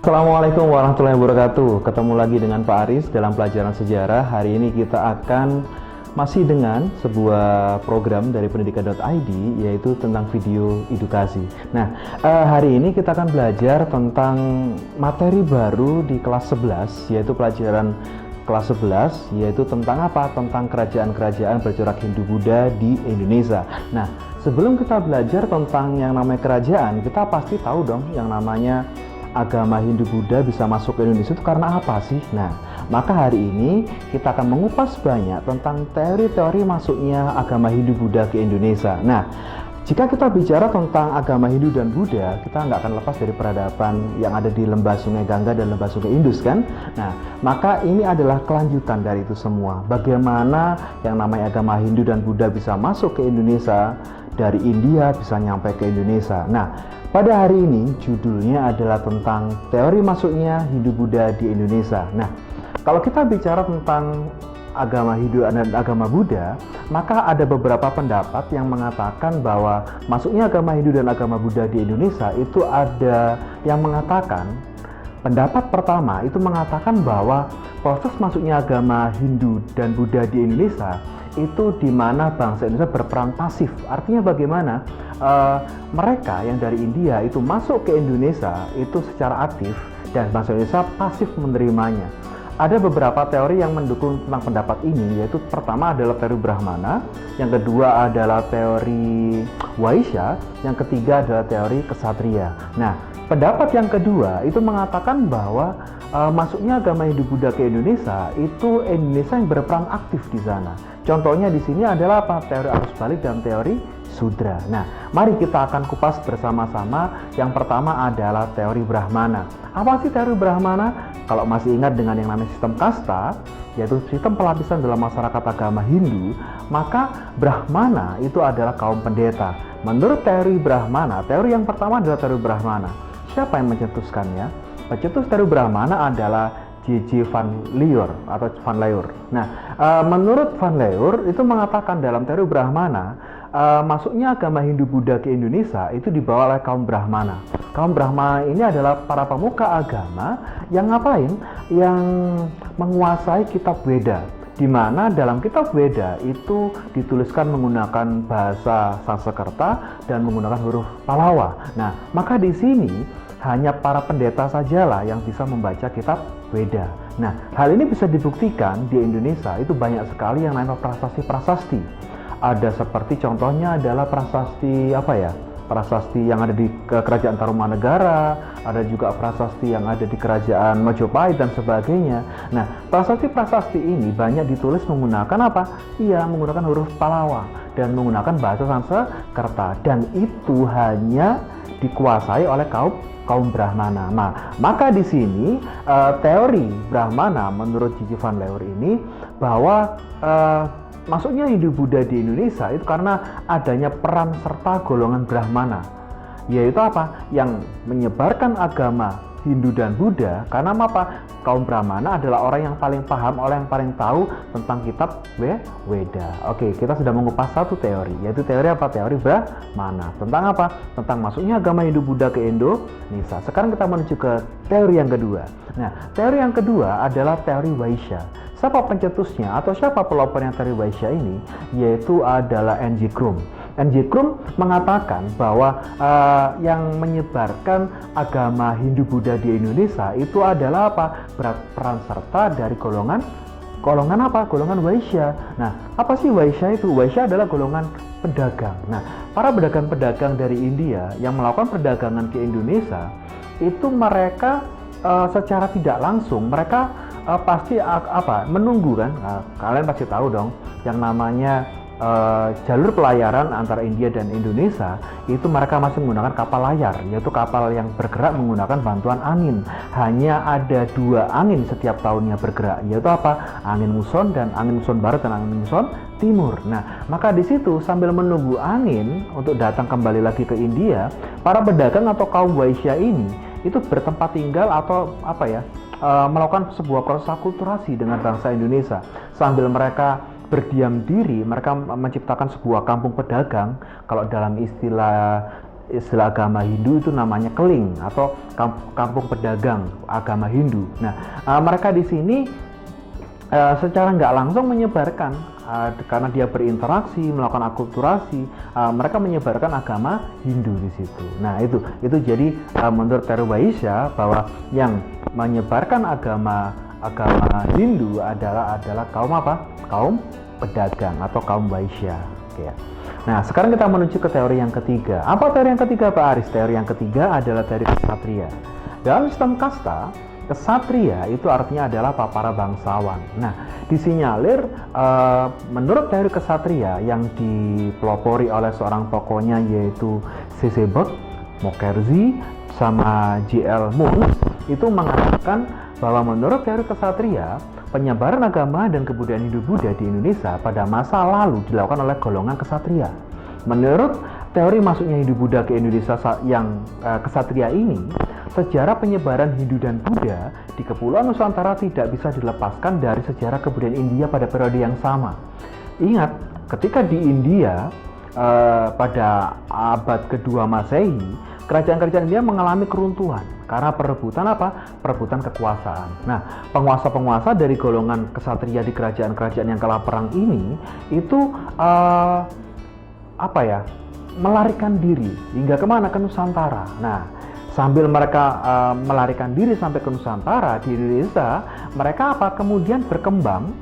Assalamualaikum warahmatullahi wabarakatuh. Ketemu lagi dengan Pak Aris dalam pelajaran sejarah. Hari ini kita akan masih dengan sebuah program dari pendidikan.id, yaitu tentang video edukasi. Nah, hari ini kita akan belajar tentang materi baru di kelas 11, yaitu pelajaran kelas 11, yaitu tentang apa? Tentang kerajaan-kerajaan bercorak Hindu-Buddha di Indonesia. Nah, sebelum kita belajar tentang yang namanya kerajaan, kita pasti tahu dong yang namanya agama Hindu-Buddha bisa masuk ke Indonesia itu karena apa sih? Nah, maka hari ini kita akan mengupas banyak tentang teori-teori masuknya agama Hindu-Buddha ke Indonesia. Nah, jika kita bicara tentang agama Hindu dan Buddha, kita nggak akan lepas dari peradaban yang ada di lembah Sungai Gangga dan lembah Sungai Indus, kan? Nah, maka ini adalah kelanjutan dari itu semua. Bagaimana yang namanya agama Hindu dan Buddha bisa masuk ke Indonesia, dari India bisa nyampe ke Indonesia. Nah, pada hari ini judulnya adalah tentang teori masuknya Hindu-Buddha di Indonesia. Nah, kalau kita bicara tentang agama Hindu dan agama Buddha, maka ada beberapa pendapat yang mengatakan bahwa masuknya agama Hindu dan agama Buddha di Indonesia itu ada yang mengatakan, pendapat pertama itu mengatakan bahwa proses masuknya agama Hindu dan Buddha di Indonesia itu di mana bangsa Indonesia berperan pasif. Artinya bagaimana? Mereka yang dari India itu masuk ke Indonesia itu secara aktif dan bangsa Indonesia pasif menerimanya. Ada beberapa teori yang mendukung tentang pendapat ini, yaitu pertama adalah teori Brahmana, yang kedua adalah teori Waisya, yang ketiga adalah teori Ksatria. Nah, pendapat yang kedua itu mengatakan bahwa masuknya agama Hindu-Buddha ke Indonesia itu Indonesia yang berperan aktif di sana. Contohnya di sini adalah apa? Teori arus balik dan teori Sudra. Nah, mari kita akan kupas bersama-sama. Yang pertama adalah teori Brahmana. Apa sih teori Brahmana? Kalau masih ingat dengan yang namanya sistem kasta, yaitu sistem pelapisan dalam masyarakat agama Hindu, maka Brahmana itu adalah kaum pendeta. Menurut teori Brahmana, teori yang pertama adalah teori Brahmana. Siapa yang mencetuskannya? Pencetus teori Brahmana adalah J.J. Van Lier atau Van Lier. Nah, menurut Van Lier itu mengatakan dalam teori Brahmana, masuknya agama Hindu-Buddha ke Indonesia itu dibawa oleh kaum Brahmana. Kaum Brahmana ini adalah para pemuka agama yang ngapain? Yang menguasai kitab Weda, di mana dalam kitab Weda itu dituliskan menggunakan bahasa Sanskerta dan menggunakan huruf Pallawa. Nah, maka di sini hanya para pendeta sajalah yang bisa membaca kitab Weda. Nah, hal ini bisa dibuktikan di Indonesia itu banyak sekali yang namanya prasasti-prasasti. Ada seperti contohnya adalah prasasti prasasti yang ada di kerajaan Tarumanegara, ada juga prasasti yang ada di kerajaan Majapahit dan sebagainya. Nah, prasasti-prasasti ini banyak ditulis menggunakan apa? Iya, menggunakan huruf Pallawa dan menggunakan bahasa Sanskerta, dan itu hanya dikuasai oleh kaum Brahmana. Nah, maka di sini teori Brahmana menurut J.J. Van Lier ini bahwa masuknya Hindu-Buddha di Indonesia itu karena adanya peran serta golongan Brahmana, yaitu apa? Yang menyebarkan agama Hindu dan Buddha karena apa? Kaum Brahmana adalah orang yang paling paham, orang yang paling tahu tentang kitab Weda. Oke, kita sudah mengupas satu teori, yaitu teori apa? Teori Brahmana. Tentang apa? Tentang masuknya agama Hindu-Buddha ke Indonesia. Sekarang kita menuju ke teori yang kedua. Nah, teori yang kedua adalah teori Waisya. Siapa pencetusnya atau siapa pelopor yang teori Waisya ini? Yaitu adalah N.J. Krum. N.J. Krum mengatakan bahwa yang menyebarkan agama Hindu-Buddha di Indonesia itu adalah apa? Peran serta dari golongan apa? Golongan Waisya. Nah, apa sih Waisya itu? Waisya adalah golongan pedagang. Nah, para pedagang-pedagang dari India yang melakukan perdagangan ke Indonesia itu mereka secara tidak langsung mereka pasti menunggu, kan? Nah, kalian pasti tahu dong yang namanya jalur pelayaran antara India dan Indonesia itu mereka masih menggunakan kapal layar, yaitu kapal yang bergerak menggunakan bantuan angin. Hanya ada 2 angin setiap tahunnya bergerak, yaitu apa? Angin muson dan angin muson barat dan angin muson timur. Nah, maka di situ sambil menunggu angin untuk datang kembali lagi ke India, para pedagang atau kaum Waisya ini itu bertempat tinggal atau melakukan sebuah proses akulturasi dengan bangsa Indonesia sambil mereka berdiam diri. Mereka menciptakan sebuah kampung pedagang. Kalau dalam istilah istilah agama Hindu itu namanya keling atau kampung pedagang agama Hindu. Nah, mereka di sini secara nggak langsung menyebarkan karena dia berinteraksi, melakukan akulturasi, mereka menyebarkan agama Hindu di situ. Nah, itu jadi menurut teori Vaishya bahwa yang menyebarkan agama Hindu adalah kaum apa? Kaum pedagang atau kaum Vaishya. Oke. Nah, sekarang kita menuju ke teori yang ketiga. Apa teori yang ketiga, Pak Aris? Teori yang ketiga adalah teori ksatria. Dalam sistem kasta, ksatria itu artinya adalah para bangsawan. Nah, disinyalir menurut teori ksatria yang dipelopori oleh seorang tokohnya yaitu C.C. Beck, Mukherjee, sama J.L. Moon itu mengatakan bahwa menurut teori ksatria, penyebaran agama dan kebudayaan Hindu-Buddha di Indonesia pada masa lalu dilakukan oleh golongan ksatria. Menurut teori masuknya Hindu-Buddha ke Indonesia yang ksatria ini, sejarah penyebaran Hindu dan Buddha di Kepulauan Nusantara tidak bisa dilepaskan dari sejarah kebudayaan India pada periode yang sama. Ingat, ketika di India pada abad kedua Masehi, kerajaan-kerajaan India mengalami keruntuhan karena perebutan apa? Perebutan kekuasaan. Nah, penguasa-penguasa dari golongan ksatria di kerajaan-kerajaan yang kalah perang ini itu melarikan diri hingga kemana? Ke Nusantara. Nah, sambil mereka melarikan diri sampai ke Nusantara di Indonesia, mereka kemudian berkembang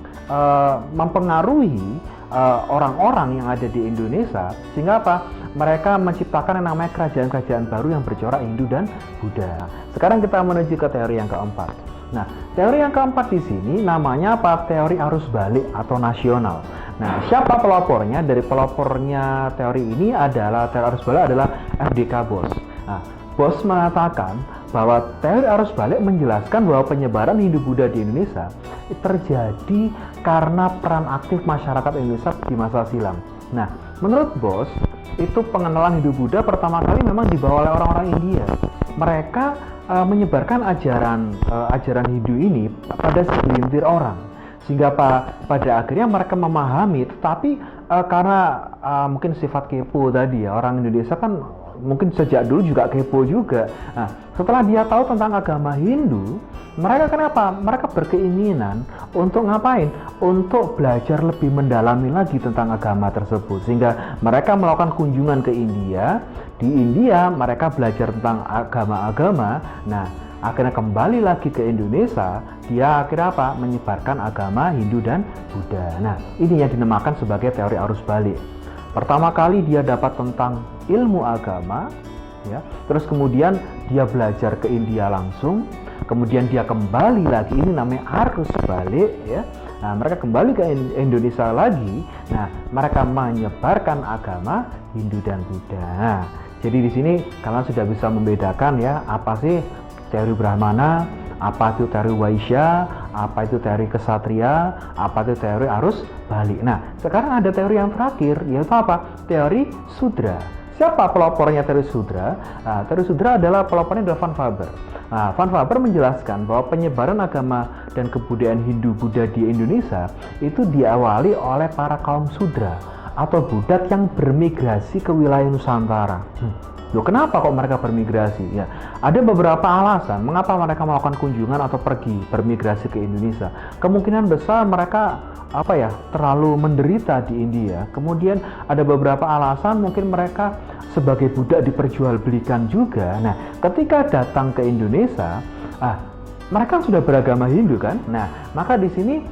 mempengaruhi orang-orang yang ada di Indonesia sehingga mereka menciptakan yang namanya kerajaan-kerajaan baru yang bercorak Hindu dan Buddha. Sekarang kita menuju ke teori yang keempat. Nah, teori yang keempat di sini namanya Teori arus balik atau nasional. Nah, siapa pelopornya? Dari pelopornya teori ini adalah teori arus balik adalah F.D.K. Bos. Nah, Bos mengatakan bahwa teori arus balik menjelaskan bahwa penyebaran Hindu-Buddha di Indonesia terjadi karena peran aktif masyarakat Indonesia di masa silam. Nah, menurut Bos, itu pengenalan Hindu-Buddha pertama kali memang dibawa oleh orang-orang India. Mereka menyebarkan ajaran Hindu ini pada segelintir orang, sehingga pada akhirnya mereka memahami. Tetapi karena mungkin sifat kepo tadi ya, orang Indonesia kan mungkin sejak dulu juga kepo juga. Nah, setelah dia tahu tentang agama Hindu, mereka kenapa? Mereka berkeinginan untuk ngapain? Untuk belajar lebih mendalami lagi tentang agama tersebut. Sehingga mereka melakukan kunjungan ke India. Di India mereka belajar tentang agama-agama. Nah, akhirnya kembali lagi ke Indonesia. Dia akhirnya menyebarkan agama Hindu dan Buddha. Nah, ini yang dinamakan sebagai teori arus balik. Pertama kali dia dapat tentang ilmu agama, ya. Terus kemudian dia belajar ke India langsung, kemudian dia kembali lagi, ini namanya arus balik, ya. Nah, mereka kembali ke Indonesia lagi. Nah, mereka menyebarkan agama Hindu dan Buddha. Nah, jadi di sini kalian sudah bisa membedakan ya, apa sih teori Brahmana, apa itu teori Vaishya, apa itu teori ksatria, apa itu teori arus balik. Nah, sekarang ada teori yang terakhir, yaitu teori Sudra. Siapa pelopornya teori Sudra? Nah, teori Sudra adalah pelopornya adalah Van Faber. Nah, Van Faber menjelaskan bahwa penyebaran agama dan kebudayaan Hindu-Buddha di Indonesia itu diawali oleh para kaum Sudra atau budak yang bermigrasi ke wilayah Nusantara. Loh, kenapa kok mereka bermigrasi? Ya, ada beberapa alasan mengapa mereka melakukan kunjungan atau pergi bermigrasi ke Indonesia. Kemungkinan besar mereka terlalu menderita di India. Kemudian ada beberapa alasan mungkin mereka sebagai budak diperjualbelikan juga. Nah, ketika datang ke Indonesia, mereka sudah beragama Hindu kan? Nah, maka di sini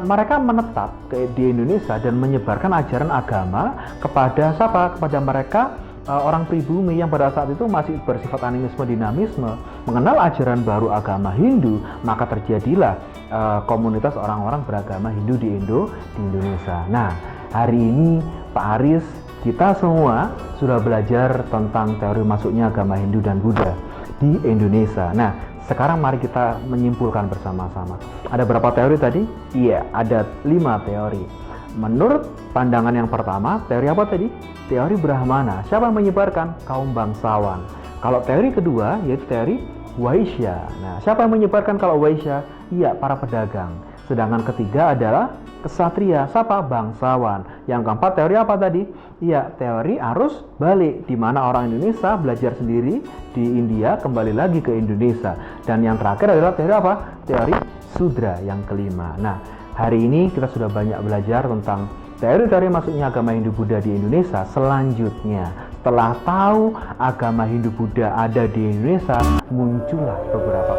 mereka menetap di Indonesia dan menyebarkan ajaran agama kepada siapa? Kepada mereka orang pribumi yang pada saat itu masih bersifat animisme dinamisme, mengenal ajaran baru agama Hindu, maka terjadilah komunitas orang-orang beragama Hindu di Indonesia. Nah, hari ini Pak Aris, kita semua sudah belajar tentang teori masuknya agama Hindu dan Buddha di Indonesia. Nah, sekarang mari kita menyimpulkan bersama-sama. Ada berapa teori tadi? Iya, ada 5 teori. Menurut pandangan yang pertama, teori apa tadi? Teori Brahmana. Siapa yang menyebarkan? Kaum bangsawan. Kalau teori kedua, yaitu teori Vaishya. Nah, siapa yang menyebarkan kalau Vaishya? Iya, para pedagang. Sedangkan ketiga adalah kesatria, siapa? Bangsawan. Yang keempat teori apa tadi? Iya, teori arus balik, di mana orang Indonesia belajar sendiri di India, kembali lagi ke Indonesia. Dan yang terakhir adalah teori apa? Teori Sudra yang kelima. Nah, hari ini kita sudah banyak belajar tentang teori-teori masuknya agama Hindu-Buddha di Indonesia. Selanjutnya, setelah tahu agama Hindu-Buddha ada di Indonesia, muncullah beberapa